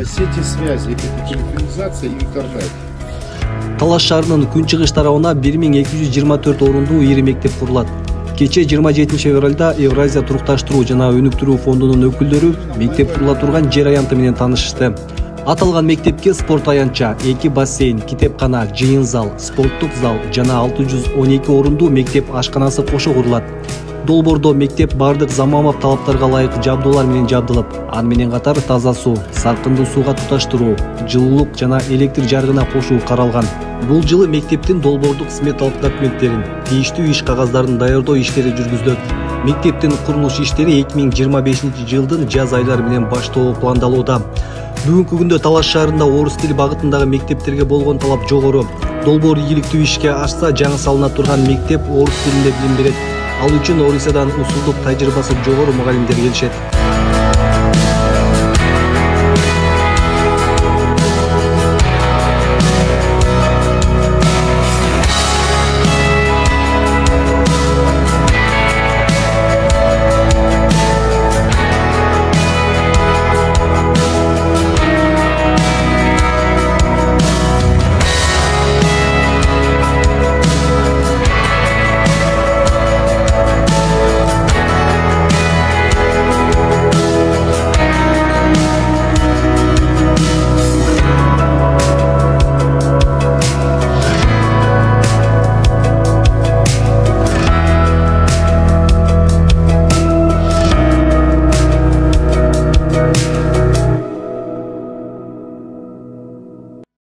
Сети связи, это телефонизация и интернет. Талаш шаарынын күнчыгыш тарабына 1224 орундуу ири мектеп курулат. Кече 27 февралда Евразия турукташтыруу жана өнүктүрүү фондунун өкүлдөрү мектеп курула турган жер аянты менен таанышышты. Аталган мектепке спорт аянтча, 2 бассейн, китепкана, жыйын зал, спорттук зал жана 612 орундуу мектеп ашканасы кошо курулат. Долбоордо мектеп бардык заманбап талаптарга ылайык жабдуулар менен жабдылып, аны менен катар таза суу, салкындуу сууга туташтыруу, жылуулук жана электр жарыгына кошуу каралган. Бул жылы мектептин долбоордук сметалык документтерин, тийиштүү иш кагаздарын даярдоо иштери жүргүзүлөт. Мектептин курулуш иштери 2025-жылдын жаз айлары менен башталуу пландалууда. Бүгүнкү күндө Талаш шаарында орус тили багытындагы мектептерге болгон талап жогору. Долбоор ийгиликтүү ишке ашса, жаңы салына турган мектеп орус тилинде билим берет. Ал үчүн Орусиядан усулдук тажрыйбасы жогору мугалимдер келишет.